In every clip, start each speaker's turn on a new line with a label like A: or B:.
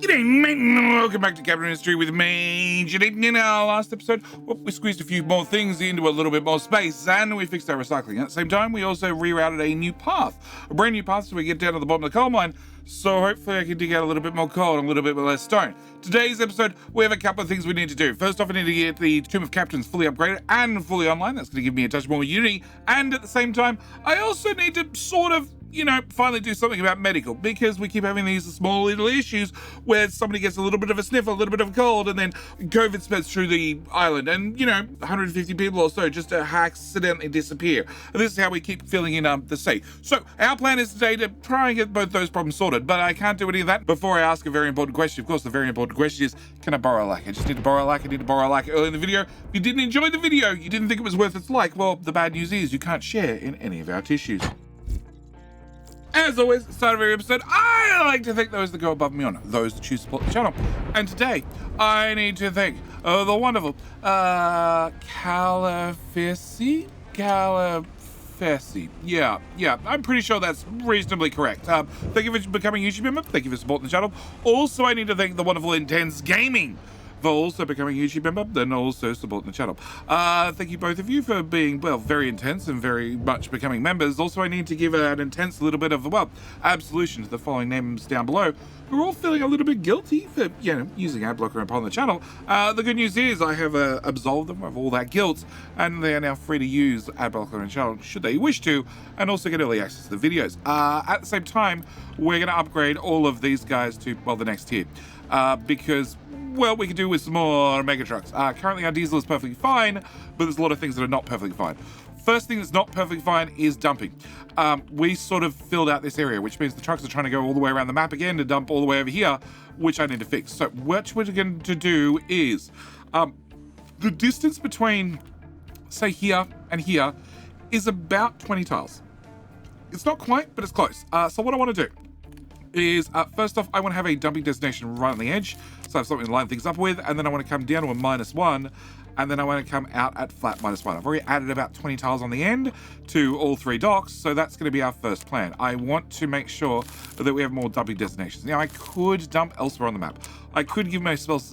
A: G'day, mate, and welcome back to Cabinet History with me, Jadid. In our last episode, we squeezed a few more things into a little bit more space, and we fixed our recycling. At the same time, we also rerouted a new path, a brand new path, so we get down to the bottom of the coal mine, so hopefully I can dig out a little bit more coal and a little bit less stone. Today's episode, we have a couple of things we need to do. First off, I need to get the Tomb of Captains fully upgraded and fully online. That's going to give me a touch more unity, and at the same time, I also need to sort of finally do something about medical, because we keep having these small little issues where somebody gets a little bit of a sniffle, a little bit of a cold, and then COVID spreads through the island, and 150 people or so just accidentally disappear. And this is how we keep filling in the sea. So our plan is today to try and get both those problems sorted, but I can't do any of that before I ask a very important question. Of course, the very important question is, can I borrow a like? I just need to borrow a like. I need to borrow a like early in the video. If you didn't enjoy the video, you didn't think it was worth its like, well, the bad news is you can't share in any of our tissues. As always, at the start of every episode, I like to thank those that go above and beyond, those that choose to support the channel. And today, I need to thank the wonderful Calafesi? Yeah, I'm pretty sure that's reasonably correct. Thank you for becoming a YouTube member. Thank you for supporting the channel. Also, I need to thank the wonderful Intense Gaming for also becoming a YouTube member, then also supporting the channel. Thank you both of you for being, very intense and very much becoming members. Also, I need to give an intense little bit of, absolution to the following names down below, who are all feeling a little bit guilty for, using ad blocker upon the channel. The good news is I have absolved them of all that guilt, and they are now free to use ad blocker on the channel should they wish to, and also get early access to the videos. At the same time, we're going to upgrade all of these guys to, the next tier, because we could do with some more mega trucks. Currently our diesel is perfectly fine, but there's a lot of things that are not perfectly fine. First thing that's not perfectly fine is dumping. We sort of filled out this area, which means the trucks are trying to go all the way around the map again to dump all the way over here, which I need to fix. So what we're going to do is, the distance between, say, here and here is about 20 tiles. It's not quite, but it's close. So what I want to do is, first off, I want to have a dumping destination right on the edge, so I have something to line things up with, and then I want to come down to a -1, and then I want to come out at flat -1. I've already added about 20 tiles on the end to all three docks, so that's going to be our first plan. I want to make sure that we have more dumping destinations. Now, I could dump elsewhere on the map. I could give myself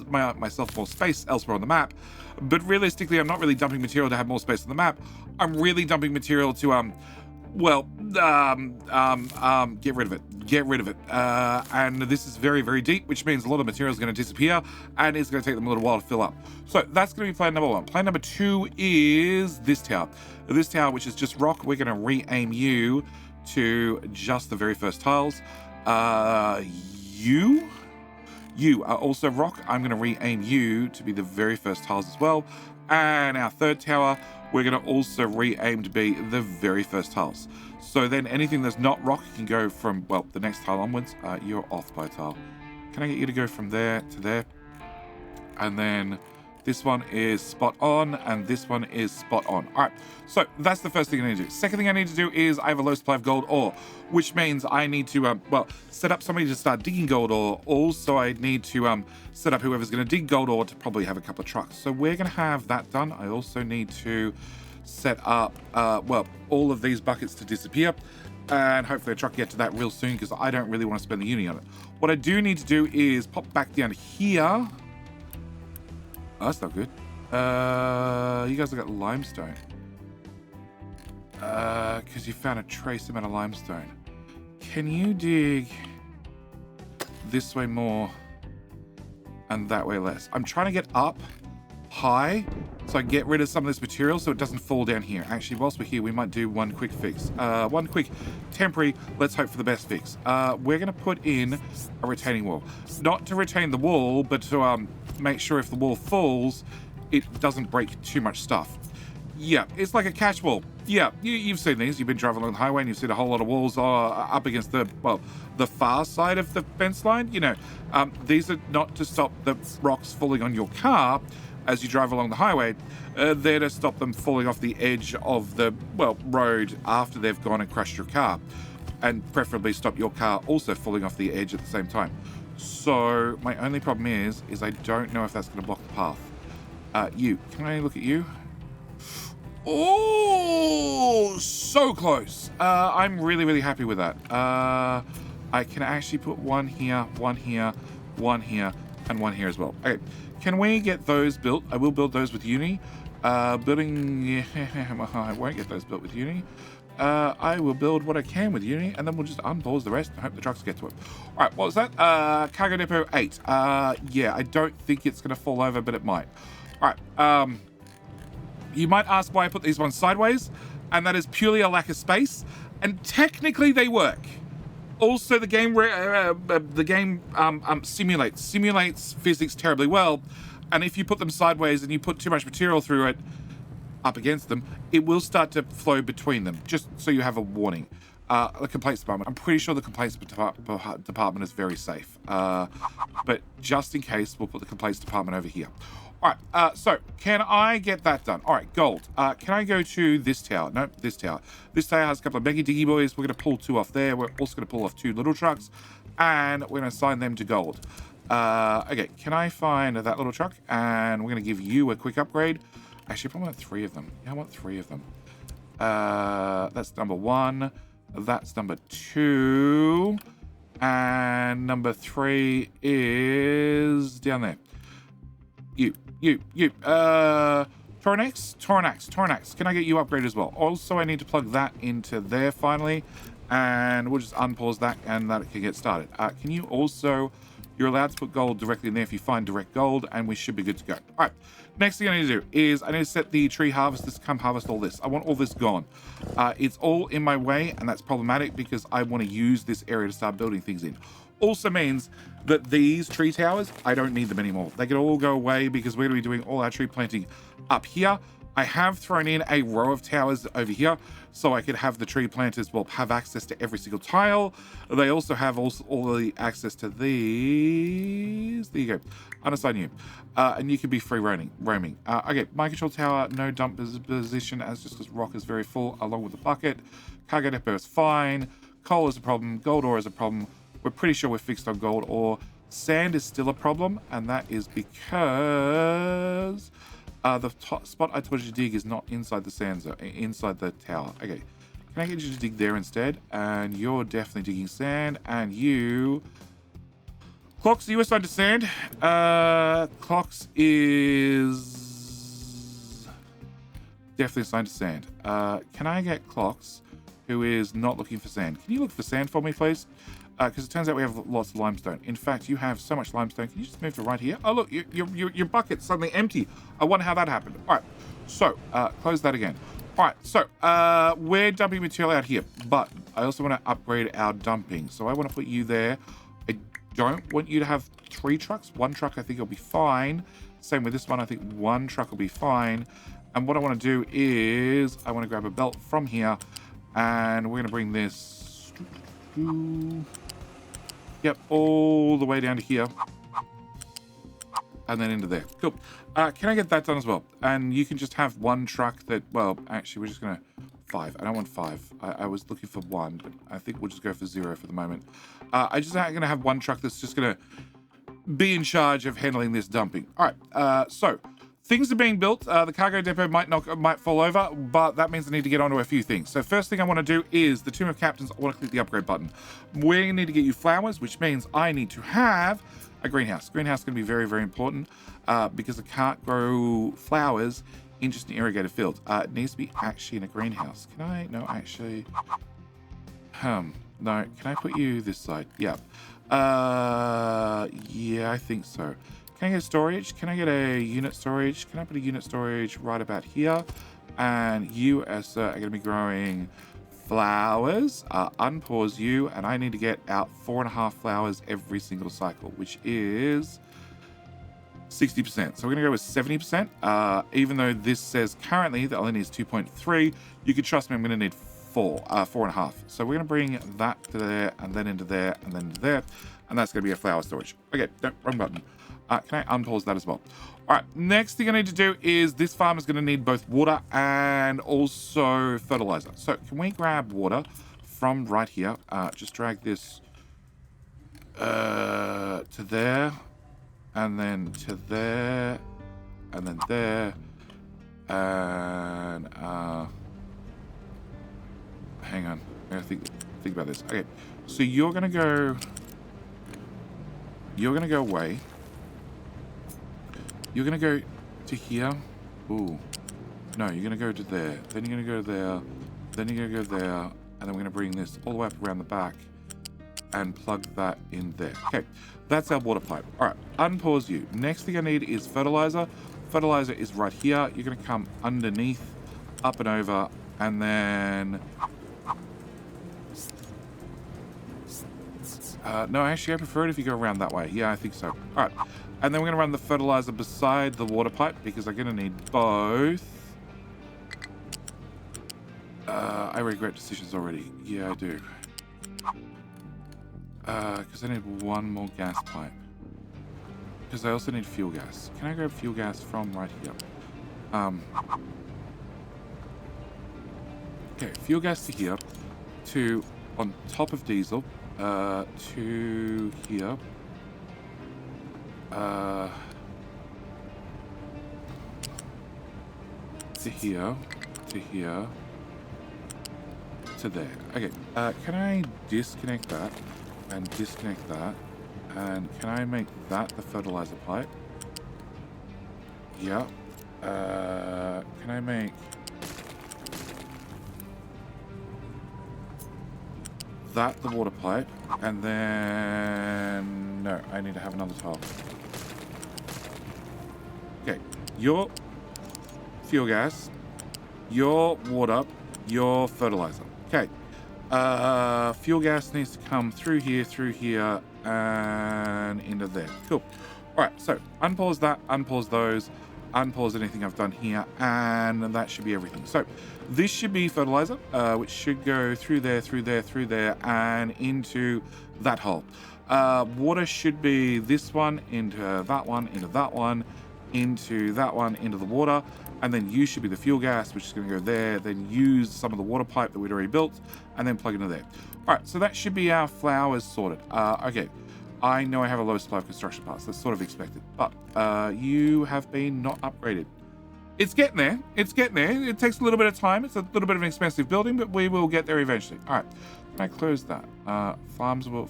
A: more space elsewhere on the map, but realistically, I'm not really dumping material to have more space on the map. I'm really dumping material to, get rid of it. And this is very, very deep, which means a lot of material is going to disappear, and it's going to take them a little while to fill up. So that's going to be plan number one. Plan number two is this tower. This tower, which is just rock, we're going to re-aim you to just the very first tiles. You are also rock. I'm going to re-aim you to be the very first tiles as well. And our third tower, we're going to also re-aim to be the very first tiles. So then anything that's not rock can go from, the next tile onwards. You're off by a tile. Can I get you to go from there to there? And then this one is spot on, and this one is spot on. All right, so that's the first thing I need to do. Second thing I need to do is I have a low supply of gold ore, which means I need to, set up somebody to start digging gold ore. Also, I need to set up whoever's going to dig gold ore to probably have a couple of trucks. So we're going to have that done. I also need to set up, all of these buckets to disappear, and hopefully a truck get to that real soon, because I don't really want to spend the uni on it. What I do need to do is pop back down here. Oh, that's not good. You guys have got limestone. Because you found a trace amount of limestone. Can you dig this way more and that way less? I'm trying to get up high so I get rid of some of this material so it doesn't fall down here. Actually, whilst we're here, we might do one quick fix. One quick temporary, let's hope for the best fix. We're going to put in a retaining wall. Not to retain the wall, but to make sure if the wall falls, it doesn't break too much stuff. Yeah, it's like a catch wall. Yeah, you've seen these. You've been driving along the highway and you've seen a whole lot of walls up against the far side of the fence line. These are not to stop the rocks falling on your car as you drive along the highway. They're to stop them falling off the edge of the, road after they've gone and crashed your car. And preferably stop your car also falling off the edge at the same time. So my only problem is I don't know if that's going to block the path. Can I look at you? Oh, so close. I'm really, really happy with that. I can actually put one here, one here, and one here as well. Okay, can we get those built? I will build those with Uni. Building, I won't get those built with Uni. I will build what I can with Uni, and then we'll just unpause the rest and hope the trucks get to it. All right, what was that? Cargo Depot 8. Yeah, I don't think it's going to fall over, but it might. All right, you might ask why I put these ones sideways, and that is purely a lack of space, and technically they work. Also, the game simulates physics terribly well, and if you put them sideways and you put too much material through it, up against them, it will start to flow between them, just so you have a warning. The complaints department. I'm pretty sure the complaints department is very safe. But just in case, we'll put the complaints department over here. All right, so can I get that done? All right, gold. Can I go to this tower? Nope, this tower. This tower has a couple of mega diggy boys. We're going to pull 2 off there. We're also going to pull off 2 little trucks, and we're going to assign them to gold. Okay, can I find that little truck? And we're going to give you a quick upgrade. Actually, I probably want 3 of them. Yeah, I want 3 of them. That's number 1. That's number 2. And number 3 is down there. You. Tornax. Can I get you upgraded as well? Also, I need to plug that into there finally. And we'll just unpause that and that can get started. Can you also... You're allowed to put gold directly in there if you find direct gold, and we should be good to go. All right, next thing I need to do is I need to set the tree harvesters to come harvest all this. I want all this gone. It's all in my way, and that's problematic because I want to use this area to start building things in. Also means that these tree towers, I don't need them anymore. They can all go away because we're going to be doing all our tree planting up here. I have thrown in a row of towers over here so I could have the tree planters have access to every single tile. They also have all the access to these. There you go. Unassign you. And you can be free roaming. Okay, my control tower, no dump position as just because rock is very full along with the bucket. Cargo depot is fine. Coal is a problem. Gold ore is a problem. We're pretty sure we're fixed on gold ore. Sand is still a problem, and that is because... the spot I told you to dig is not inside the sand zone, inside the tower. Okay, can I get you to dig there instead? And you're definitely digging sand. And you... Clocks, are you assigned to sand? Clocks is... definitely assigned to sand. Can I get Clocks, who is not looking for sand? Can you look for sand for me, please? Because it turns out we have lots of limestone. In fact, you have so much limestone. Can you just move to right here? Oh, look, your bucket's suddenly empty. I wonder how that happened. All right, so close that again. All right, so we're dumping material out here, but I also want to upgrade our dumping. So I want to put you there. I don't want you to have 3 trucks. 1 truck, I think, will be fine. Same with this one. I think 1 truck will be fine. And what I want to do is I want to grab a belt from here, and we're going to bring this... Yep, all the way down to here. And then into there. Cool. Can I get that done as well? And you can just have 1 truck that... Well, actually, we're just going to... 5. I don't want 5. I was looking for 1, but I think we'll just go for 0 for the moment. I'm going to have 1 truck that's just going to be in charge of handling this dumping. All right, so... Things are being built. The cargo depot might fall over, but that means I need to get onto a few things. So first thing I want to do is the Tomb of Captains. I want to click the upgrade button. We need to get you flowers, which means I need to have a greenhouse. Greenhouse is going to be very, very important because I can't grow flowers in just an irrigated field. It needs to be actually in a greenhouse. Can I? No, actually. No. Can I put you this side? Yeah. Yeah, I think so. Can I get storage? Can I get a unit storage? Can I put a unit storage right about here? And you, as are going to be growing flowers. Unpause you, and I need to get out 4.5 flowers every single cycle, which is 60%. So we're going to go with 70%. Even though this says currently that only needs 2.3, you can trust me, I'm going to need 4.5. So we're going to bring that to there, and then into there, and then into there, and that's going to be a flower storage. Okay, no, wrong button. Can I unpause that as well? All right, next thing I need to do is this farm is going to need both water and also fertilizer. So can we grab water from right here? Just drag this to there, and then to there, and then there, and hang on. I gotta think about this. Okay, so you're going to go... You're going to go away. You're going to go to here. Ooh. No, you're going to go to there. Then you're going to go there. Then you're going to go there. And then we're going to bring this all the way up around the back and plug that in there. Okay, that's our water pipe. All right, unpause you. Next thing I need is fertilizer. Fertilizer is right here. You're going to come underneath, up and over, and then... no, actually, I prefer it if you go around that way. Yeah, I think so. All right, and then we're going to run the fertilizer beside the water pipe because I'm going to need both. I regret decisions already. Yeah, I do. Because I need one more gas pipe. Because I also need fuel gas. Can I grab fuel gas from right here? Okay, fuel gas to here. To on top of diesel. To here. To here. To here. To there. Okay, can I disconnect that? And disconnect that. And can I make that the fertilizer pipe? Yeah. Can I make that the water pipe? And then... No, I need to have another tile. Okay. Your fuel gas, your water, your fertilizer. Okay. Fuel gas needs to come through here, and into there. Cool. All right, so unpause that, unpause those, unpause anything I've done here, and that should be everything. So this should be fertilizer, which should go through there, and into that hole. Water should be this one, into that one, into that one, into that one, into the water, and then you should be the fuel gas, which is going to go there, then use some of the water pipe that we'd already built, and then plug into there. All right, so that should be our flowers sorted. Okay, I know I have a low supply of construction parts. That's sort of expected, but you have been not upgraded. It's getting there. It's getting there. It takes a little bit of time. It's a little bit of an expensive building, but we will get there eventually. All right, can I close that? Flowers will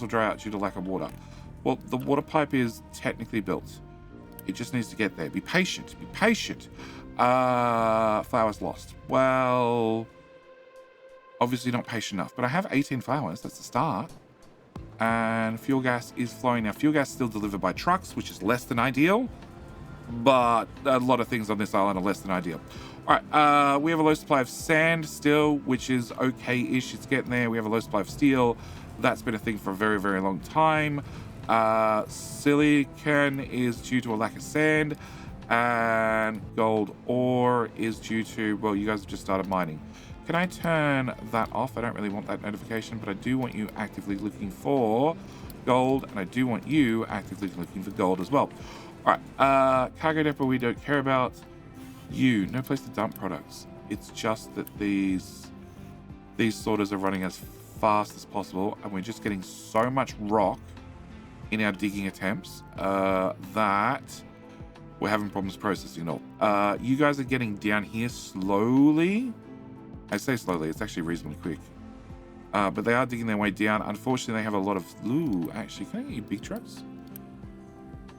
A: dry out due to lack of water. Well, the water pipe is technically built. It just needs to get there. Be patient. Be patient. Flowers lost. Well, obviously not patient enough, but I have 18 flowers. That's a start. And fuel gas is flowing now. Fuel gas is still delivered by trucks, which is less than ideal, but a lot of things on this island are less than ideal. All right, we have a low supply of sand still, which is okay-ish. It's getting there. We have a low supply of steel. That's been a thing for a very, very long time. Silicon is due to a lack of sand, and gold ore is due to, well, you guys have just started mining. Can I turn that off? I don't really want that notification, but I do want you actively looking for gold, and I do want you actively looking for gold as well. All right, cargo depot we don't care about. You, no place to dump products. It's just that these sorters are running as fast as possible, and we're just getting so much rock in our digging attempts that we're having problems processing it all. You guys are getting down here slowly. I say slowly, it's actually reasonably quick. But they are digging their way down. Unfortunately, they have a lot of... Ooh, actually, can I get you big trucks?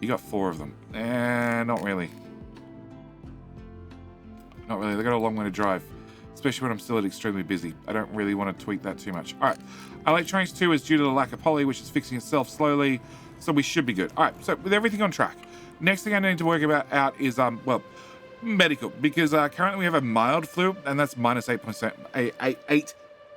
A: You got 4 of them. Not really. Not really. They got a long way to drive, especially when I'm still extremely busy. I don't really want to tweak that too much. All right. Electronics 2 is due to the lack of poly, which is fixing itself slowly. So we should be good. All right. So with everything on track, next thing I need to work out is, well, medical, because currently we have a mild flu, and that's minus 8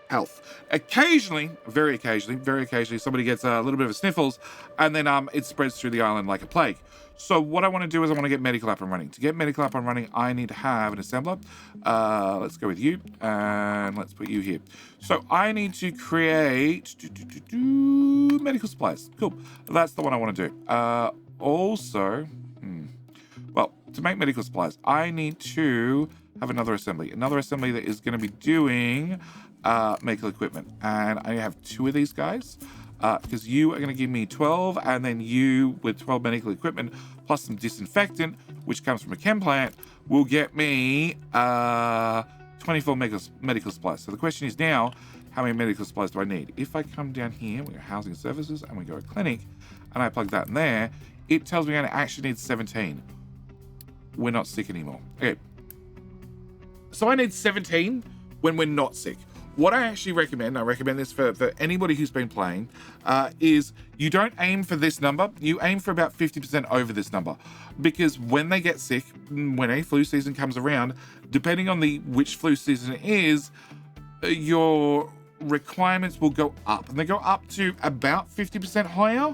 A: health. Occasionally, very occasionally, somebody gets a little bit of a sniffles, and then it spreads through the island like a plague. So what I want to do is I want to get medical up and running. To get medical up and running, I need to have an assembler. Let's go with you, and let's put you here. So I need to create medical supplies. Cool. That's the one I want to do. Also, well, to make medical supplies, I need to have another assembly that is going to be doing medical equipment. And I have 2 of these guys, because you are going to give me 12, and then you with 12 medical equipment plus some disinfectant, which comes from a chem plant, will get me 24 medical supplies. So the question is now, how many medical supplies do I need? If I come down here, we go housing services, and we go clinic, and I plug that in there, it tells me I actually need 17. We're not sick anymore. Okay. So I need 17 when we're not sick. What I actually recommend, I recommend this for anybody who's been playing, is you don't aim for this number. You aim for about 50% over this number. Because when they get sick, when a flu season comes around, depending on which flu season it is, your requirements will go up. And they go up to about 50% higher,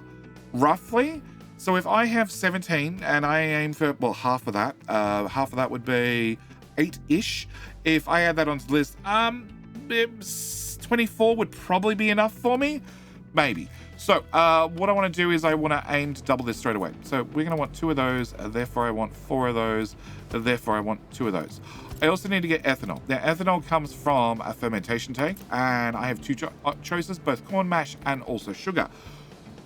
A: roughly. So if I have 17 and I aim for, well, half of that would be 8-ish. If I add that onto the list, 24 would probably be enough for me. Maybe. So what I want to do is I want to aim to double this straight away. So we're going to want 2 of those, therefore I want 4 of those, therefore I want 2 of those. I also need to get ethanol. Now, ethanol comes from a fermentation tank, and I have 2 choices, both corn mash and also sugar.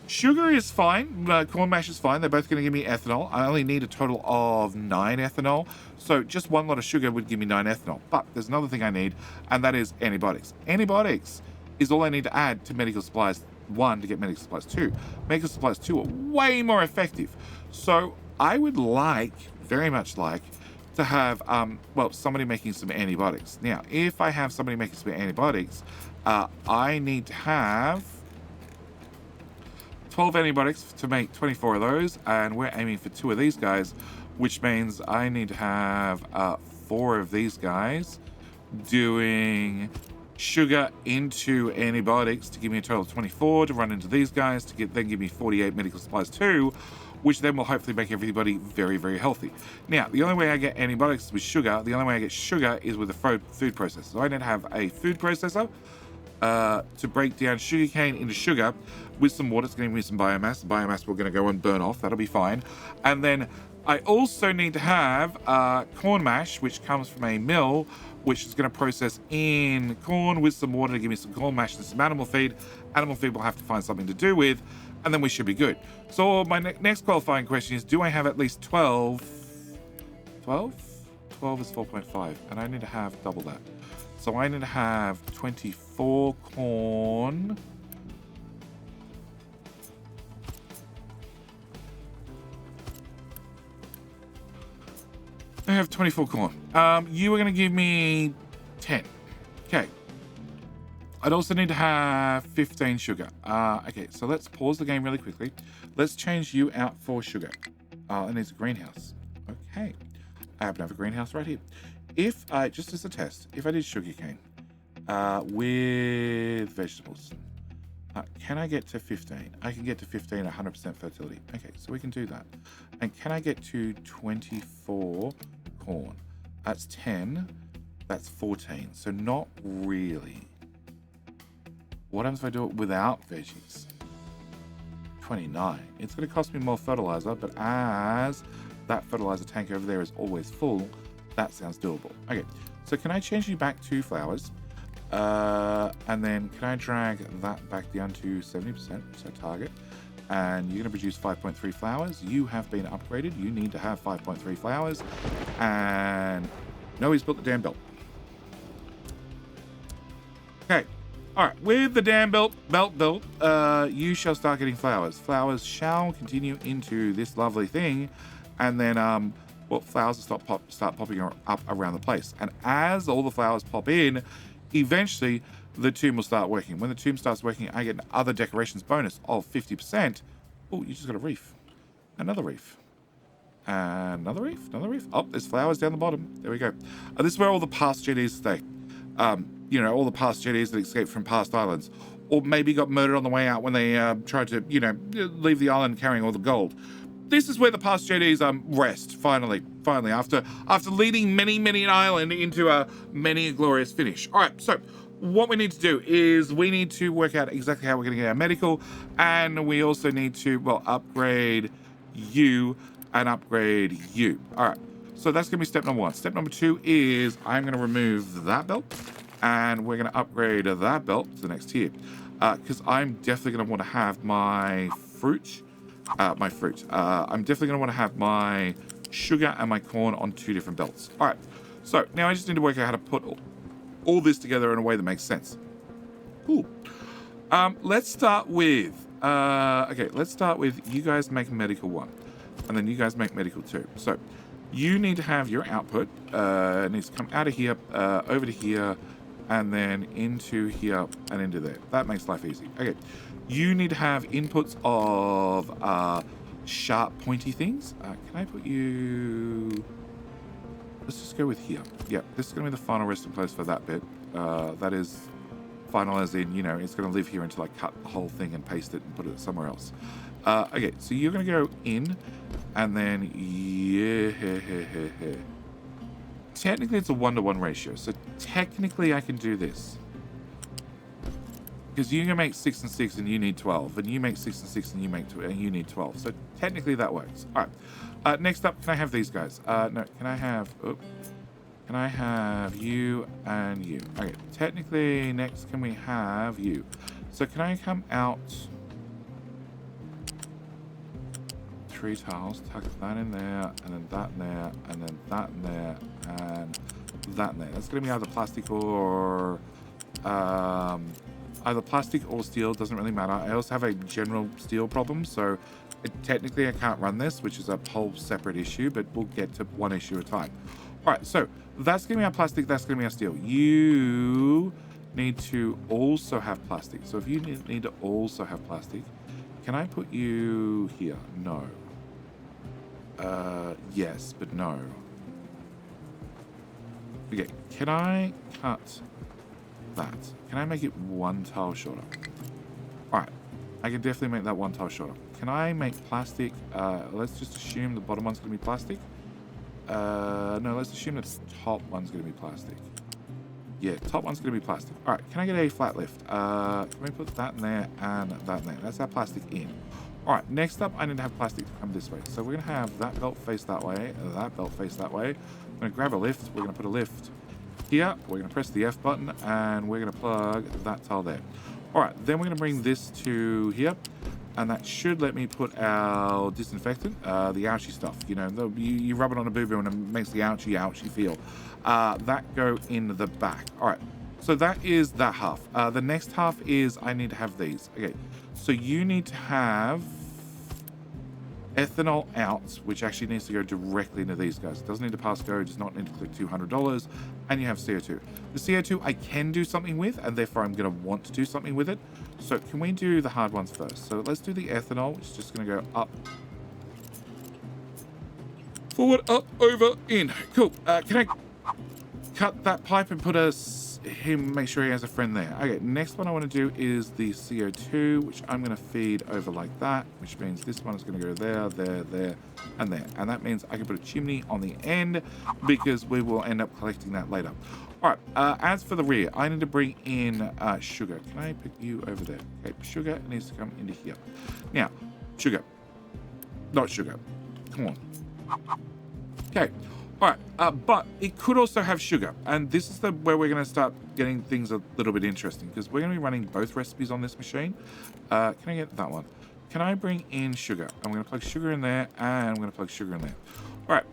A: Sugar is fine, corn mash is fine. They're both going to give me ethanol. I only need a total of 9 ethanol. So just 1 lot of sugar would give me 9 ethanol. But there's another thing I need, and that is antibiotics. Antibiotics is all I need to add to medical supplies 1 to get medical supplies 2. Medical supplies 2 are way more effective. So I would very much like, to have, somebody making some antibiotics. Now, if I have somebody making some antibiotics, I need to have 12 antibiotics to make 24 of those, and we're aiming for 2 of these guys, which means I need to have 4 of these guys doing sugar into antibiotics to give me a total of 24 to run into these guys to then give me 48 medical supplies 2, which then will hopefully make everybody very, very healthy. Now, the only way I get antibiotics is with sugar. The only way I get sugar is with a food processor. So I need to have a food processor to break down sugarcane into sugar with some water. It's going to give me some biomass. The biomass we're going to go and burn off. That'll be fine. And then I also need to have corn mash, which comes from a mill, which is going to process in corn with some water to give me some corn mash and some animal feed. Animal feed will have to find something to do with, and then we should be good. So my next qualifying question is, do I have at least 12? 12? 12 is 4.5, and I need to have double that. So I need to have 24 corn. I have 24 corn. You are going to give me 10. Okay. I'd also need to have 15 sugar. Okay, so let's pause the game really quickly. Let's change you out for sugar. It needs a greenhouse. Okay. I happen to have a greenhouse right here. If I, just as a test, if I did sugarcane with vegetables, can I get to 15? I can get to 15 at 100% fertility. Okay, so we can do that. And can I get to 24 corn? That's 10. That's 14. So not really. What happens if I do it without veggies? 29. It's going to cost me more fertilizer, but as that fertilizer tank over there is always full, that sounds doable. Okay, so can I change you back to flowers? And then can I drag that back down to 70%, which is our target? And you're going to produce 5.3 flowers. You have been upgraded. You need to have 5.3 flowers. And no, he's built the dam belt. Okay. All right. With the dam belt built, you shall start getting flowers. Flowers shall continue into this lovely thing. And then, flowers will start popping up around the place. And as all the flowers pop in, eventually the tomb will start working. When the tomb starts working, I get another decorations bonus of 50%. Oh, you just got a reef. Another reef. Another reef. Another reef. Oh, there's flowers down the bottom. There we go. This is where all the past GDs stay. All the past GDs that escaped from past islands. Or maybe got murdered on the way out when they tried to, leave the island carrying all the gold. This is where the past JDs rest, finally, after leading many an island into many a glorious finish. All right, so what we need to do is we need to work out exactly how we're going to get our medical, and we also need to, upgrade you and upgrade you. All right, so that's going to be step number 1. Step number 2 is I'm going to remove that belt, and we're going to upgrade that belt to the next tier, because I'm definitely going to want to have my fruit. I'm definitely going to want to have my sugar and my corn on 2 different belts. All right, so now I just need to work out how to put all this together in a way that makes sense. Cool. Let's start with Okay, let's start with you guys make medical 1. And then you guys make medical 2. So you need to have your output. It needs to come out of here, over to here, and then into here and into there. That makes life easy. Okay, you need to have inputs of sharp, pointy things. Can I put you... Let's just go with here. Yep, this is going to be the final resting place for that bit. That is final as in, you know, it's going to live here until I cut the whole thing and paste it and put it somewhere else. Okay, so you're going to go in, and then yeah. Technically, it's a 1-to-1 ratio, so technically I can do this. Because you're going to make 6 and 6 and you need 12, and you make 6 and 6 and you need 12. So technically that works. All right. Next up, can I have these guys? No, can I have... Oh, can I have you and you? Okay, technically, next can we have you? So can I come out... 3 tiles, tuck that in there, and then that in there, and then that in there, and that in there. That's going to be either plastic or... either plastic or steel, doesn't really matter. I also have a general steel problem, so technically I can't run this, which is a whole separate issue, but we'll get to one issue at a time. All right, so that's going to be our plastic, that's going to be our steel. You need to also have plastic. So if you need to also have plastic, can I put you here? No. Yes, but no. Okay, can I cut that? Can I make it 1 tile shorter? All right, I can definitely make that 1 tile shorter. Can I make plastic? Let's just assume the bottom one's going to be plastic. No, let's assume the top one's going to be plastic. Yeah, top one's going to be plastic. All right, can I get a flat lift? Can we put that in there and that in there? That's our plastic in. All right, next up, I need to have plastic to come this way. So we're going to have that belt face that way, that belt face that way. I'm going to grab a lift. We're going to put a lift here. We're going to press the F button, and we're going to plug that tile there. All right, then we're going to bring this to here, and that should let me put our disinfectant, the ouchie stuff. You know, you rub it on a boo-boo and it makes the ouchie feel. That go in the back. All right, so that is that half. The next half is I need to have these. Okay, so you need to have ethanol out, which actually needs to go directly into these guys. It doesn't need to pass go, it does not need to click $200, and you have CO2. The CO2 I can do something with, and therefore I'm going to want to do something with it. So can we do the hard ones first? So let's do the ethanol, which is just going to go up, forward, up, over, in. Cool. Can I cut that pipe and put make sure he has a friend there? Okay, next one I want to do is the CO2, which I'm going to feed over like that, which means this one is going to go there, there, there, and there. And that means I can put a chimney on the end because we will end up collecting that later. All right, as for the rear, I need to bring in sugar. Can I put you over there? Okay, sugar needs to come into here. Now, sugar. Not sugar. Come on. Okay. All right, but it could also have sugar, and this is where we're going to start getting things a little bit interesting, because we're going to be running both recipes on this machine. Can I get that one? Can I bring in sugar? I'm going to plug sugar in there, and I'm going to plug sugar in there. All right,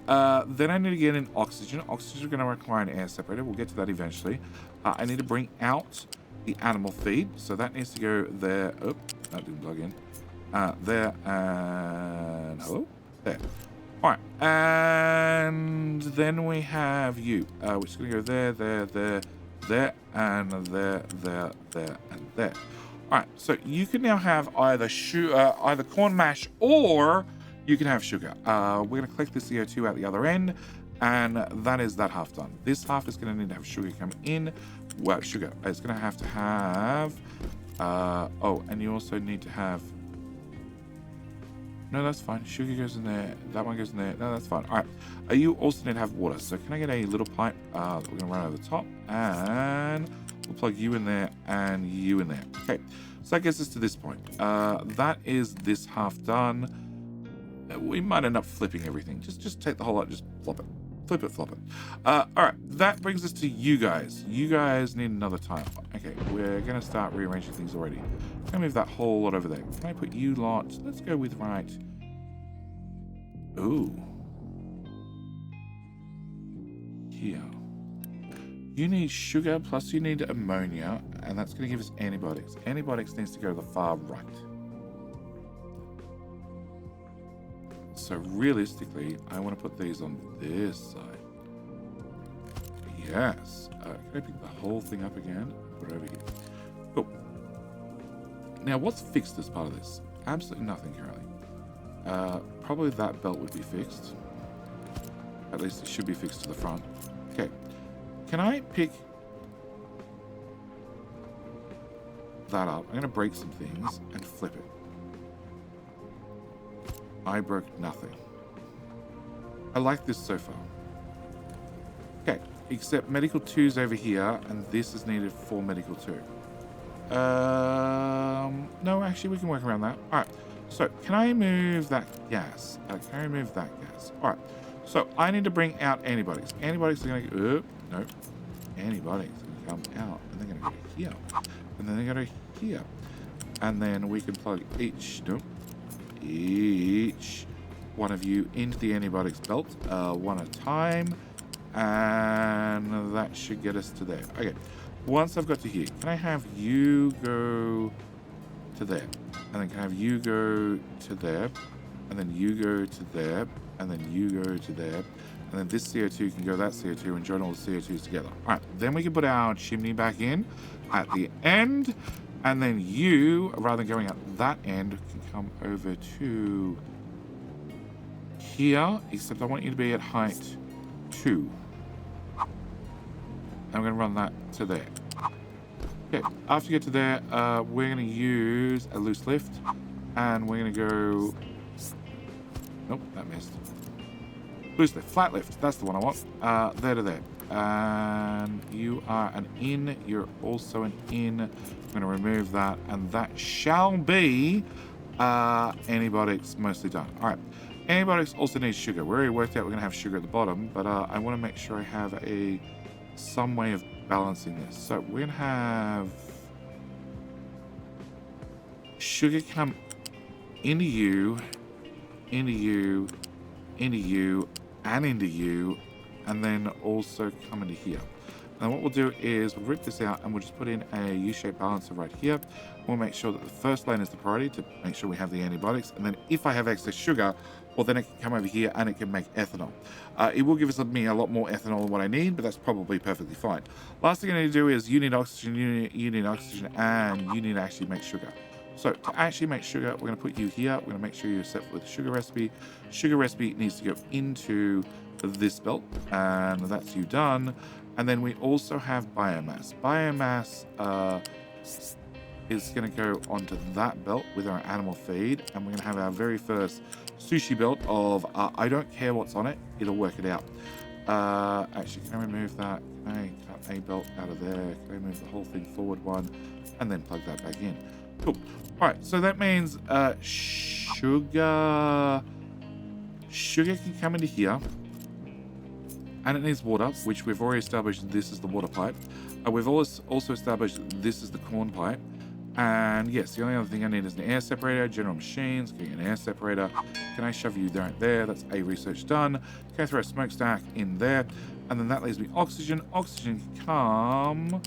A: then I need to get in oxygen. Oxygen is going to require an air separator. We'll get to that eventually. I need to bring out the animal feed, so that needs to go there. Oh, that didn't plug in. There, and hello? There. All right, and then we have you, which is going to go there, there, there, there, and there, there, there, and there. All right, so you can now have either corn mash or you can have sugar. We're going to collect the CO2 at the other end, and that is that half done. This half is going to need to have sugar come in. Well, sugar. It's going to have, oh, and you also need to have... No, that's fine. Sugar goes in there. That one goes in there. No, that's fine. All right. You also need to have water. So can I get a little pipe that we're going to run over the top? And we'll plug you in there and you in there. Okay. So that gets us to this point. That is this half done. We might end up flipping everything. Just take the whole lot. Just flop it. Flip it, flop it. All right. That brings us to you guys. You guys need another tile. Okay. We're going to start rearranging things already. I'm going to move that whole lot over there. Can I put you lot? Let's go with right. Ooh. Here. You need sugar plus you need ammonia, and that's going to give us antibiotics. Antibiotics needs to go to the far right. So realistically, I want to put these on this side. Yes. Can I pick the whole thing up again? Put it over here. Cool. Now, what's fixed as part of this? Absolutely nothing currently. Probably that belt would be fixed. At least it should be fixed to the front. Okay. Can I pick that up? I'm going to break some things and flip it. I broke nothing. I like this so far. Okay, except medical 2's over here, and this is needed for medical 2. No, actually, we can work around that. All right, so can I move that gas? Can I remove that gas? All right, so I need to bring out antibodies. Antibodies are going to go, no, antibodies are going to come out, and they're going to go here, and then they're going to go here. And then we can plug each one of you into the antibiotics belt, one at a time, and that should get us to there. Okay, once I've got to here, can I have you go to there, and then can I have you go to there, and then you go to there, and then you go to there, and then this CO2 can go that CO2 and join all the CO2s together. All right, then we can put our chimney back in at the end, and then you, rather than going at that end, can come over to here, except I want you to be at height 2. I'm going to run that to there. Okay, after you get to there, we're going to use a loose lift, and we're going to go... Nope, that missed. Loose lift, flat lift, that's the one I want. There to there. And you are an in, you're also an in. I'm going to remove that, and that shall be antibiotics mostly done. All right, antibiotics also need sugar. We already worked out we're going to have sugar at the bottom, but I want to make sure I have some way of balancing this. So we're going to have sugar come into you, into you, into you, and into you, and then also come into here. And what we'll do is we'll rip this out and we'll just put in a U-shaped balancer right here. We'll make sure that the first lane is the priority to make sure we have the antibiotics. And then if I have excess sugar, well, then it can come over here and it can make ethanol. It will give me a lot more ethanol than what I need, but that's probably perfectly fine. Last thing I need to do is you need oxygen, you need oxygen, and you need to actually make sugar. So to actually make sugar, we're going to put you here. We're going to make sure you're set with the sugar recipe. Sugar recipe needs to go into this belt, and that's you done. And then we also have biomass. Biomass is going to go onto that belt with our animal feed, and we're going to have our very first sushi belt of I don't care what's on it, it'll work it out. Actually, can I remove that? Can I cut a belt out of there? Can I move the whole thing forward one and then plug that back in? Cool. All right, so that means sugar can come into here, and it needs water, which we've already established this is the water pipe. We've also established this is the corn pipe. And yes, the only other thing I need is an air separator. General Machines, getting an air separator. Can I shove you right there? That's A, research done. Can I throw a smokestack in there? And then that leaves me oxygen. Oxygen can come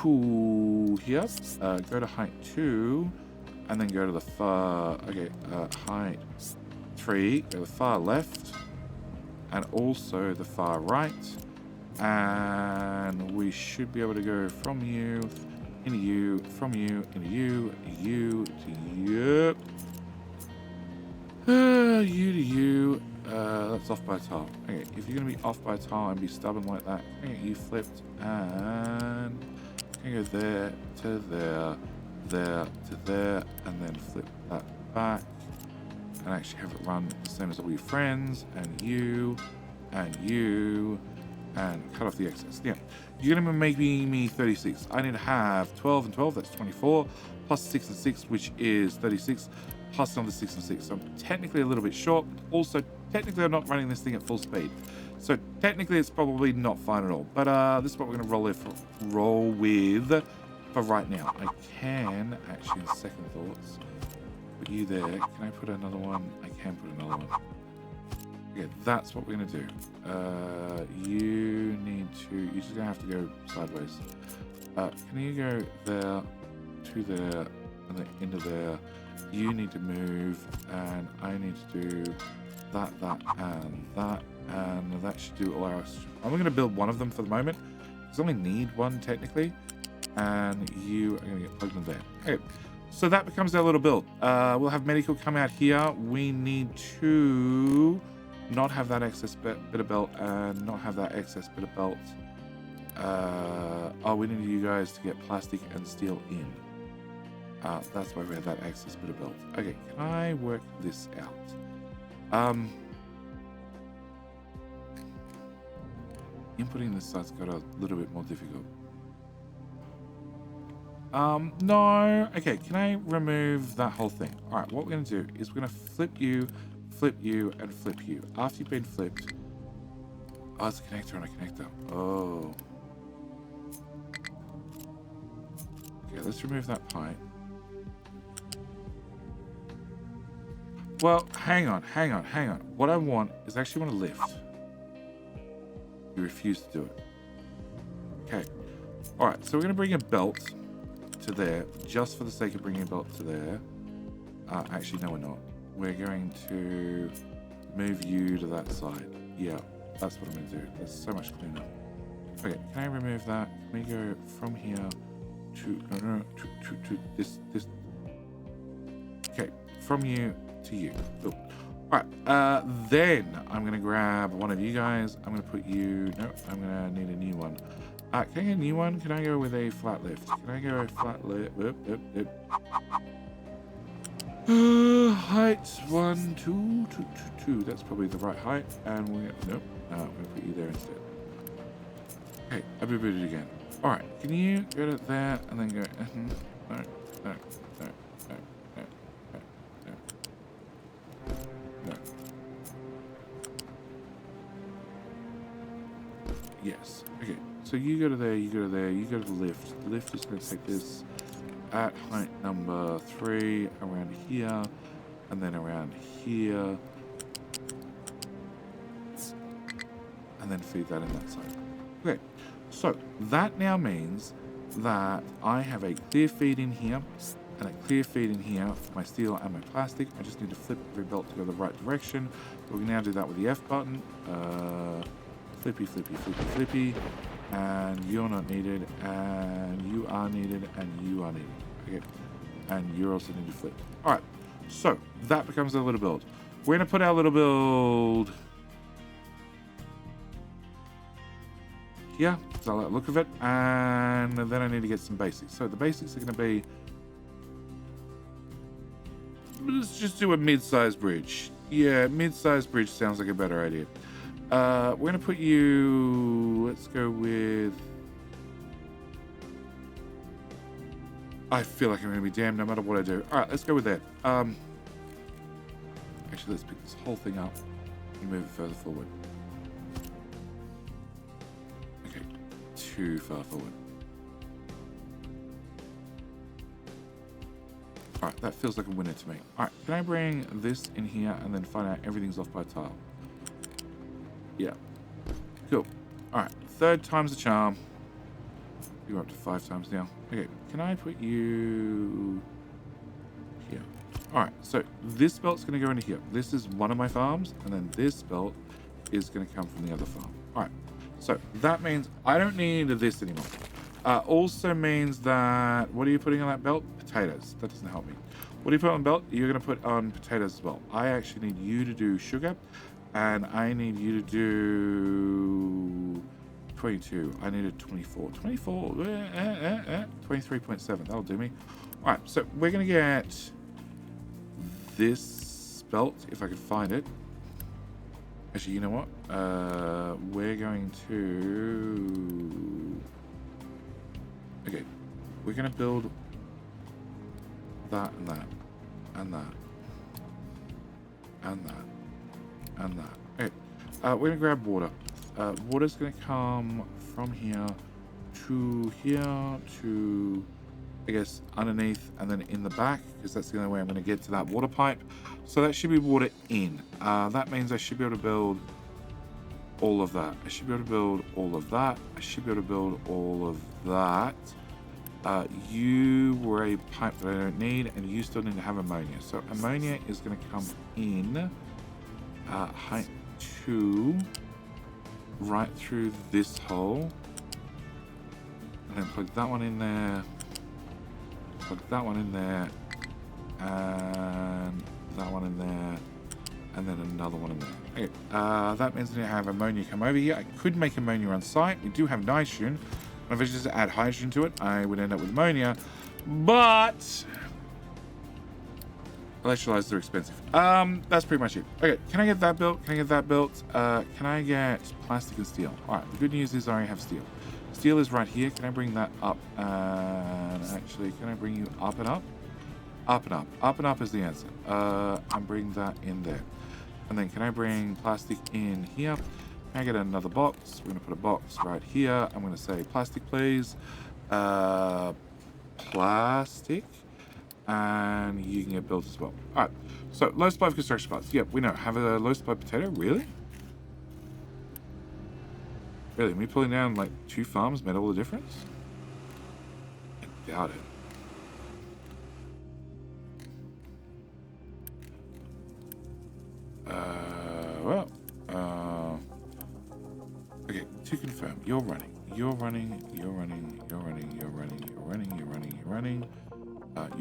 A: to here. Go to height 2. And then go to the far... Okay, height 3. Go to the far left. And also the far right. And we should be able to go from you... into you, from you, into you, you to you. You to you. That's off by a tile. Okay, if you're going to be off by a tile and be stubborn like that, I'm going to get you flipped and I'm going to go there to there, there to there, and then flip that back and actually have it run the same as all your friends, and you, and you, and cut off the excess. Yeah, you're going to be making me 36. I need to have 12 and 12, that's 24, plus 6 and 6, which is 36, plus another 6 and 6. So I'm technically a little bit short. Also, technically I'm not running this thing at full speed. So technically it's probably not fine at all. But this is what we're going to roll with for right now. I can, actually, in second thoughts, put you there. Can I put another one? I can put another one. Okay, that's what we're going to do. You need to... You're just going to have to go sideways. Can you go there, to there, and then into there? You need to move, and I need to do and that should do all our... I'm going to build one of them for the moment. Because I only need one, technically. And you are going to get plugged in there. Okay, so that becomes our little build. We'll have medical come out here. We need to not have that excess bit of belt and not have that excess bit of belt. Oh, we need you guys to get plastic and steel in. That's why we have that excess bit of belt. Okay, can I work this out? Inputting this site's got a little bit more difficult. No. Okay, can I remove that whole thing? All right, what we're going to do is we're going to flip you, and flip you. After you've been flipped... Oh, it's a connector on a connector. Oh. Okay, let's remove that pipe. Well, hang on. What I want is I actually want to lift. You refuse to do it. Okay. All right, so we're going to bring a belt to there, just for the sake of bringing a belt to there. Actually, no, we're not. We're going to move you to that side. Yeah, that's what I'm going to do. That's so much cleaner. Okay, can I remove that? Can we go from here to this? Okay, from you to you. Cool. All right, then I'm going to grab one of you guys. I'm going to put you... No, I'm going to need a new one. Can I get a new one? Can I go with a flat lift? Can I go a flat lift? Height 1, 2, 2, 2, 2. That's probably the right height. And we're... Nope. I'm going to put you there instead. Okay, I'll be booted again. All right, can you go to there and then go... No. Yes. Okay. So you go to there, you go to there, you go to the lift. The lift is going to take this at height number 3 around here, and then around here, and then feed that in that side. Okay. So that now means that I have a clear feed in here and a clear feed in here for my steel and my plastic. I just need to flip every belt to go the right direction. We can now do that with the F button. Flippy, and you're not needed, and you are needed, and you are needed. Okay, and you're also needed to flip. All right, so that becomes our little build. We're gonna put our little build here, because I like the look of it, and then I need to get some basics. So the basics are gonna be, let's just do a mid-sized bridge. Yeah, mid-sized bridge sounds like a better idea. We're going to put you... Let's go with... I feel like I'm going to be damned no matter what I do. All right, let's go with that. Actually, let's pick this whole thing up and move it further forward. Okay, too far forward. All right, that feels like a winner to me. All right, can I bring this in here and then find out everything's off by tile? Yeah. Cool. Alright. 3rd time's the charm. You're up to 5 times now. Okay. Can I put you here? Alright. So this belt's going to go into here. This is one of my farms. And then this belt is going to come from the other farm. Alright. So that means I don't need this anymore. Also means that... What are you putting on that belt? Potatoes. That doesn't help me. What do you put on the belt? You're going to put on potatoes as well. I actually need you to do sugar. And I need you to do 22. I needed 24. 24. 23.7. That'll do me. All right. So we're going to get this belt, if I can find it. Actually, you know what? We're going to... Okay. We're going to build that and that. And that. And that. And that. Okay. We're going to grab water. Water's going to come from here to, I guess, underneath and then in the back, because that's the only way I'm going to get to that water pipe. So that should be water in. That means I should be able to build all of that. I should be able to build all of that. I should be able to build all of that. You were a pipe that I don't need, and you still need to have ammonia. So ammonia is going to come in. height 2 right through this hole, and then plug that one in there, plug that one in there, and that one in there, and then another one in there. Okay, that means I have ammonia come over here. I could make ammonia on site. We do have nitrogen. If I just add hydrogen to it, I would end up with ammonia, but electrolyzers are expensive. That's pretty much it. Okay, can I get that built? Can I get that built? Can I get plastic and steel? All right, the good news is I already have steel. Steel is right here. Can I bring that up? And actually, can I bring you up and up? Up and up. Up and up is the answer. I'm bringing that in there. And then can I bring plastic in here? Can I get another box? We're going to put a box right here. I'm going to say plastic, please. Plastic. And you can get built as well. All right. So, low supply of construction parts. Yep, we know. Have a low supply potato? Really? Really? Me pulling down like 2 farms made all the difference? I doubt it. Okay, to confirm, you're running. You're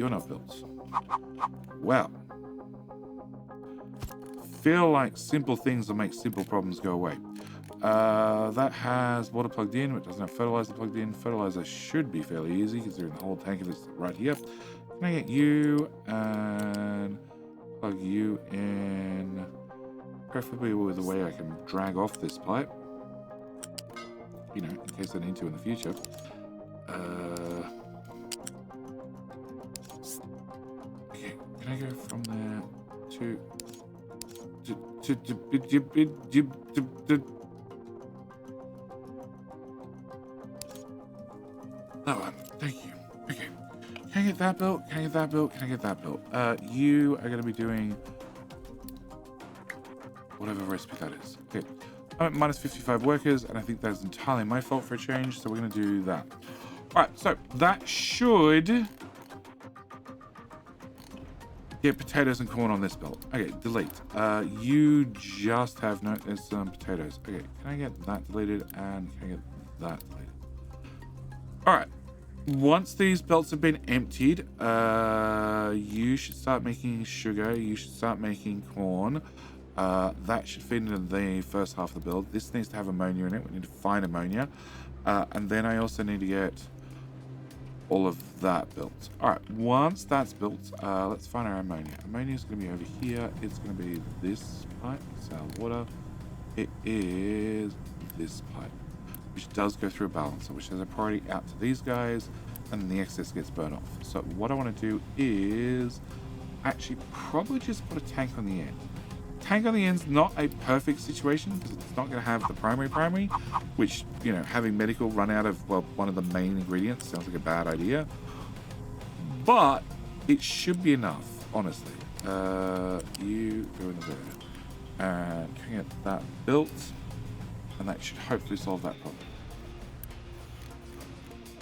A: not built. Well, feel like simple things will make simple problems go away. That has water plugged in, but doesn't have fertilizer plugged in. Fertilizer should be fairly easy because they're in the whole tank of this right here. Can I get you and plug you in? Preferably with a way I can drag off this pipe. You know, in case I need to in the future. Okay, can I go from there to that one? Thank you. Okay. Can I get that built? Can I get that built? Can I get that built? You are going to be doing whatever recipe that is. Okay. I'm at minus 55 workers, and I think that's entirely my fault for a change, so we're going to do that. All right, so that should get potatoes and corn on this belt. Okay, delete. You just have no, there's some potatoes. Okay, can I get that deleted, and can I get that deleted? All right. Once these belts have been emptied, you should start making sugar. You should start making corn. That should fit into the first half of the build. This needs to have ammonia in it. We need to find ammonia. And then I also need to get all of that built. All right, once that's built, let's find our ammonia. Ammonia is going to be over here. It's going to be this pipe, sell water. It is this pipe, which does go through a balancer, which has a priority out to these guys, and then the excess gets burned off. So what I want to do is actually probably just put a tank on the end. Tank on the end's not a perfect situation because it's not going to have the primary, which, you know, having medical run out of, well, one of the main ingredients sounds like a bad idea. But it should be enough, honestly. You go in there. And can get that built. And that should hopefully solve that problem.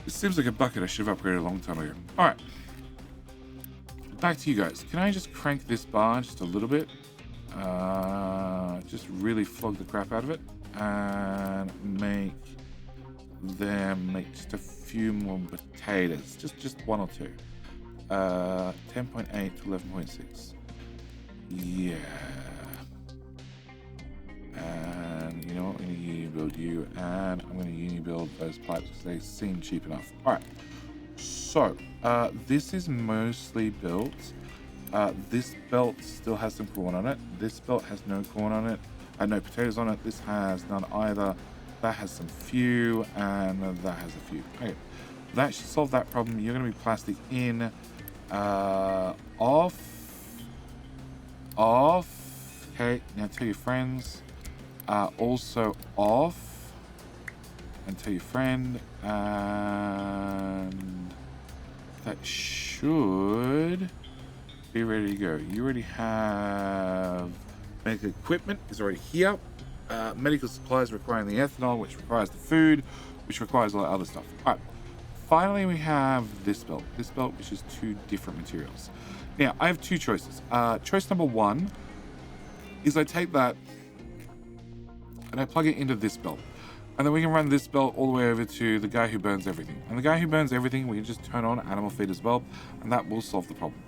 A: It seems like a bucket I should have upgraded a long time ago. Alright. Back to you guys. Can I just crank this bar just a little bit? Just really flog the crap out of it. And make them make just a few more potatoes. Just 1 or 2. 10.8 to 11.6. Yeah. And you know what? I'm going to uni-build you, and I'm going to uni-build those pipes because they seem cheap enough. Alright, so this is mostly built. This belt still has some corn on it. This belt has no corn on it. No potatoes on it. This has none either. That has some few, and that has a few. Okay, that should solve that problem. You're going to be plastic in, off. Okay, now tell your friends. Also off, and tell your friend, and that should be ready to go. You already have medical equipment is already here. Medical supplies requiring the ethanol, which requires the food, which requires a lot of other stuff. All right. Finally, we have this belt. This belt, which is 2 different materials. Now, I have 2 choices. Choice number 1 is I take that and I plug it into this belt. And then we can run this belt all the way over to the guy who burns everything. And the guy who burns everything, we can just turn on animal feed as well, and that will solve the problem.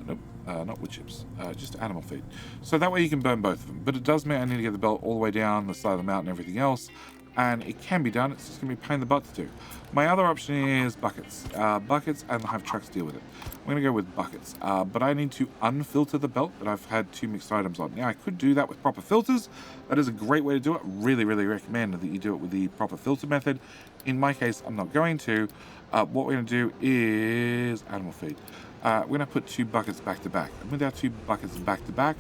A: Nope, not wood chips, just animal feed. So that way you can burn both of them. But it does mean I need to get the belt all the way down the side of the mountain and everything else. And it can be done, it's just going to be a pain in the butt to do. My other option is buckets. Buckets, and have trucks deal with it. I'm going to go with buckets. But I need to unfilter the belt that I've had 2 mixed items on. Now, I could do that with proper filters. That is a great way to do it. Really, really recommend that you do it with the proper filter method. In my case, I'm not going to. What we're going to do is animal feed. We're going to put 2 buckets back to back. And with our 2 buckets back to back,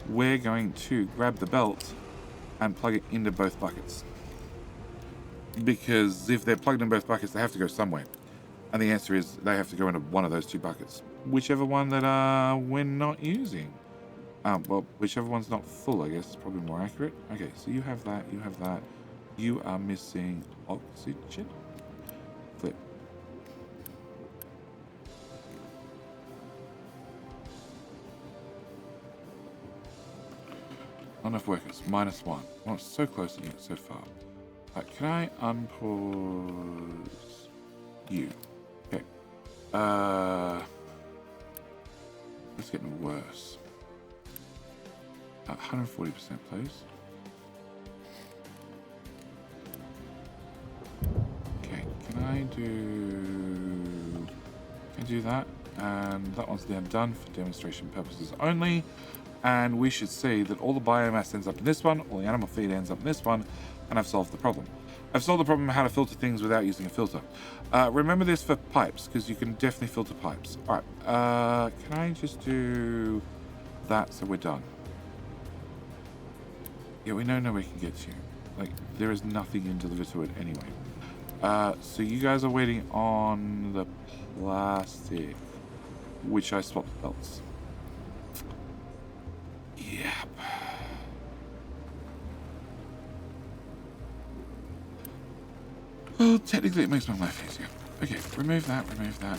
A: we're going to grab the belt and plug it into both buckets. Because if they're plugged in both buckets, they have to go somewhere. And the answer is they have to go into one of those 2 buckets. Whichever one that we're not using. Well, whichever one's not full, I guess, is probably more accurate. Okay, so you have that, you have that. You are missing oxygen. Flip. Not enough workers. -1. Oh, so close and yet so far. Right, can I unpause you? Okay. It's getting worse. 140%, please. Okay, can I do that? And that one's now done for demonstration purposes only. And we should see that all the biomass ends up in this one, all the animal feed ends up in this one, and I've solved the problem. I've solved the problem of how to filter things without using a filter. Remember this for pipes, because you can definitely filter pipes. Alright, can I just do that so we're done? Yeah, we know nowhere can get to you. Like, there is nothing in delivered to it anyway. So you guys are waiting on the plastic, which I swapped belts. Yep. Well, technically it makes my life easier. Okay, remove that, and remove that.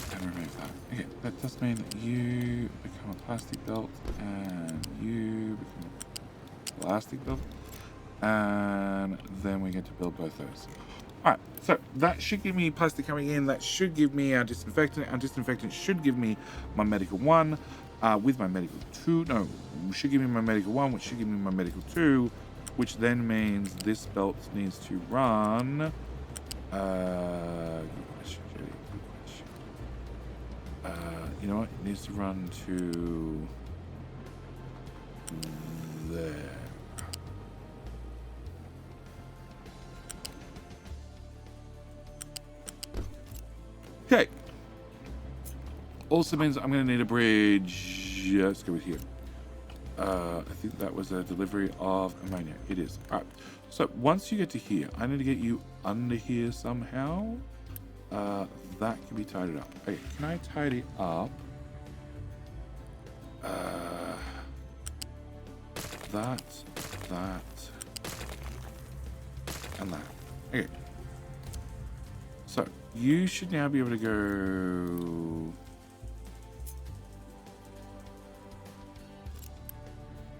A: Okay, that does mean that you become a plastic belt, and you become a plastic belt, and then we get to build both those. Alright, so that should give me plastic coming in, that should give me our disinfectant should give me my medical 1, with my medical 2, no, should give me my medical 1, which should give me my medical 2, which then means this belt needs to run, you know what, it needs to run to there. Okay. Also means I'm going to need a bridge. Let's go with here. I think that was a delivery of ammonia. It is. All right. So once you get to here, I need to get you under here somehow. That can be tidied up. Okay, can I tidy up? That, and that. Okay. So you should now be able to go.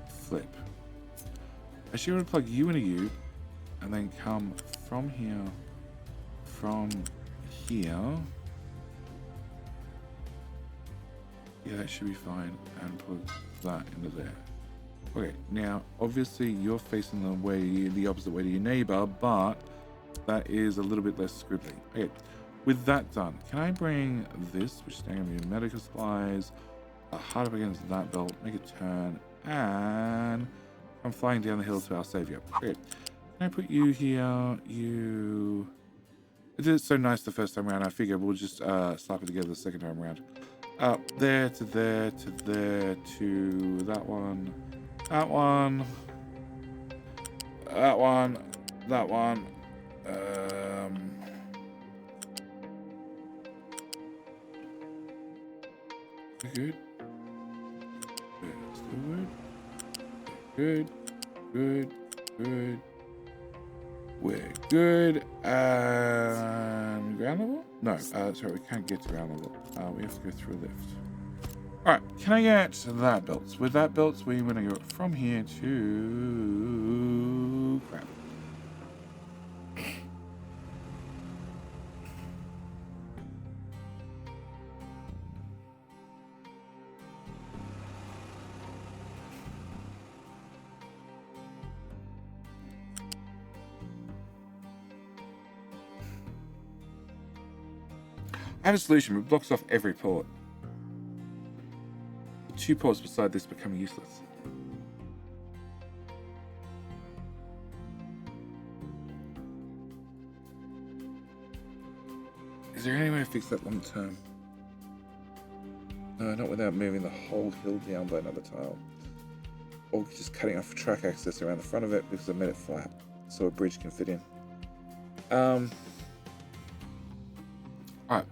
A: Flip. I should be able to plug you into you, and then come from here. Yeah, that should be fine, and put that into there. Okay, now obviously you're facing the opposite way to your neighbor, but that is a little bit less scribbly. Okay, with that done, can I bring this, which is now going to be medical supplies, hard up against that belt, make a turn, and I'm flying down the hill to our savior. Okay, can I put you here? You. It did so nice the first time around. I figure we'll just slap it together the second time around. There to there to there to that one, that one, that one, that one. Good. Still good. Good. We're good. And ground level? No, sorry, we can't get to ground level. We have to go through a lift. Alright, can I get that built? With that built, we're going to go from here to... Crap. I have a solution. It blocks off every port. The 2 ports beside this become useless. Is there any way to fix that long term? No, not without moving the whole hill down by another tile. Or just cutting off track access around the front of it because I made it flat so a bridge can fit in. Alright. I'm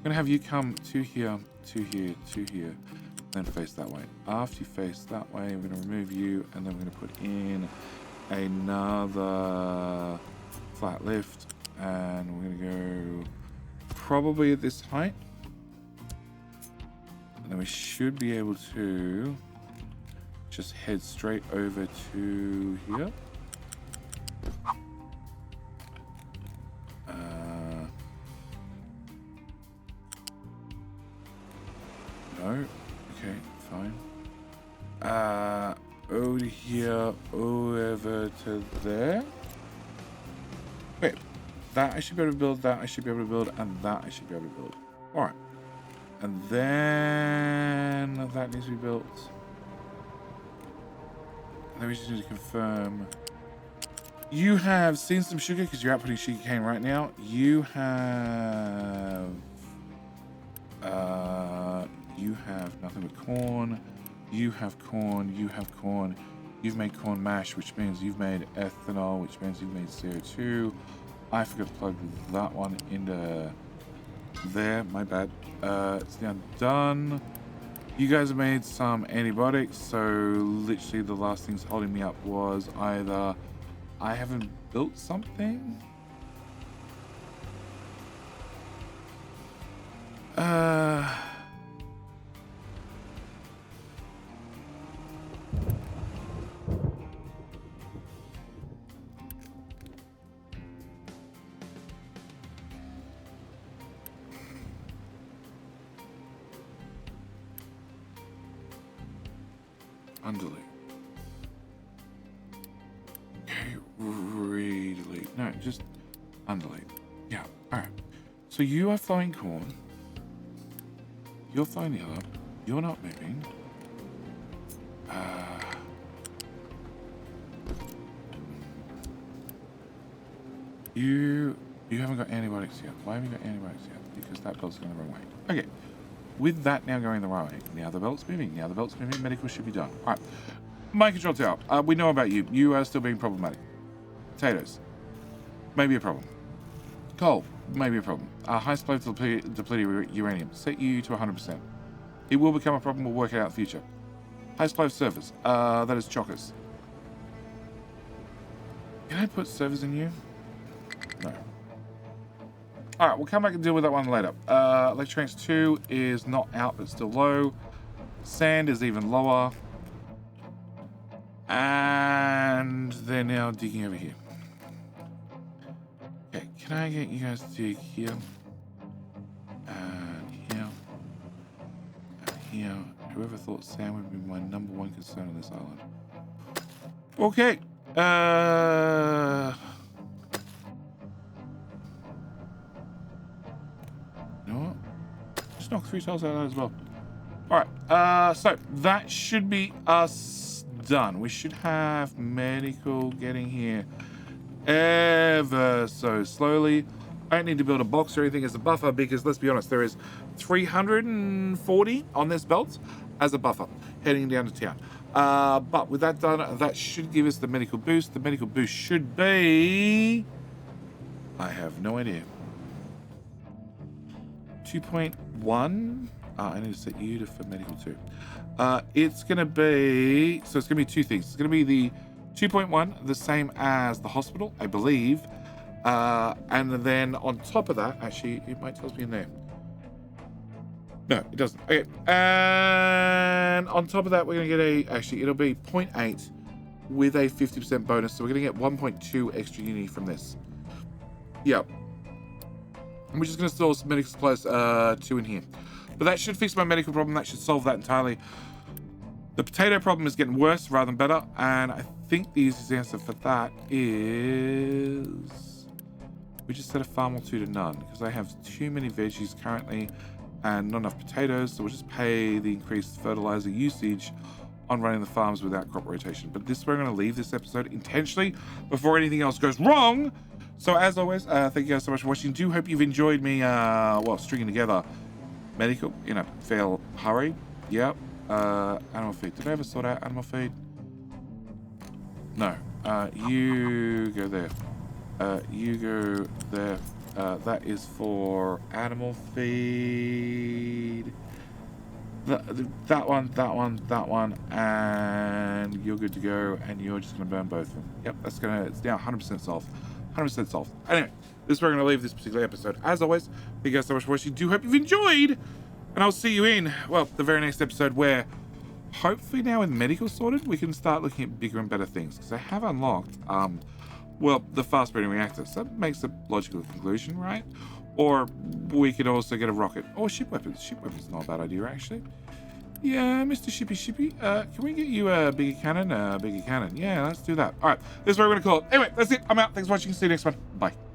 A: going to have you come to here, to here, to here, then face that way. After you face that way, we're going to remove you, and then we're going to put in another flat lift, and we're going to go probably at this height. And then we should be able to just head straight over to here. No. Okay, fine. Over here, over to there. Wait, that I should be able to build, that I should be able to build, and that I should be able to build. Alright. And then that needs to be built. And then we just need to confirm. You have seen some sugar because you're outputting sugar cane right now. You have nothing but corn. You have corn. You have corn. You've made corn mash, which means you've made ethanol, which means you've made CO2. I forgot to plug that one into there. My bad. It's now done. You guys have made some antibiotics, so literally the last things holding me up was either I haven't built something. Undelete. Okay, really. No, just undelete. Yeah, alright. So you are flowing corn. You're flowing yellow. You're not moving. You haven't got antibiotics yet. Why haven't you got antibiotics yet? Because that belt's going the wrong way. Okay. With that now going the right way, now the belt's moving, medical should be done. Alright, mind control tower, we know about you. You are still being problematic. Potatoes, maybe a problem. Coal, maybe a problem. High supply of depleted uranium, set you to 100%. It will become a problem, we'll work it out in the future. High supply of servers, that is chockers. Can I put servers in you? No. Alright, we'll come back and deal with that one later. Electronics 2 is not out, but still low. Sand is even lower. And they're now digging over here. Okay, can I get you guys to dig here? And here. And here. Whoever thought sand would be my #1 concern on this island. Okay. You know what? Just knock 3 tiles out of that as well. Alright, so that should be us done. We should have medical getting here ever so slowly. I don't need to build a box or anything as a buffer because, let's be honest, there is 340 on this belt as a buffer heading down to town. But with that done, that should give us the medical boost. The medical boost should be... I have no idea. 2.1. I need to set you for medical too. It's going to be... So it's going to be 2 things. It's going to be the 2.1, the same as the hospital, I believe. And then on top of that, actually, it might tell me in there. No, it doesn't. Okay. And on top of that, we're going to get actually, it'll be 0.8 with a 50% bonus. So we're going to get 1.2 extra uni from this. Yep. And we're just going to store some medical supplies 2 in here. But that should fix my medical problem. That should solve that entirely. The potato problem is getting worse rather than better. And I think the easiest answer for that is... we just set a farm or 2 to none. Because I have too many veggies currently and not enough potatoes. So we'll just pay the increased fertilizer usage on running the farms without crop rotation. But this is where I'm going to leave this episode intentionally before anything else goes wrong. So as always, thank you guys so much for watching. Do hope you've enjoyed me, stringing together medical in a fair hurry. Yep. Animal feed. Did I ever sort out animal feed? No. You go there. You go there. That is for animal feed. That one, and you're good to go, and you're just going to burn both of them. Yep, it's now 100% solved. 100% solved. Anyway, this is where we're going to leave this particular episode. As always, thank you guys so much for watching. Do hope you've enjoyed, and I'll see you in, well, the very next episode where, hopefully now with medical sorted, we can start looking at bigger and better things, because I have unlocked, the fast breeding reactor. So that makes a logical conclusion, right? Or we could also get a rocket or ship weapons. Ship weapons is not a bad idea, actually. Yeah, Mr. Shippy. Can we get you a bigger cannon? Bigger cannon. Yeah, let's do that. All right, this is where we're going to call it. Anyway, that's it. I'm out. Thanks for watching. See you next one. Bye.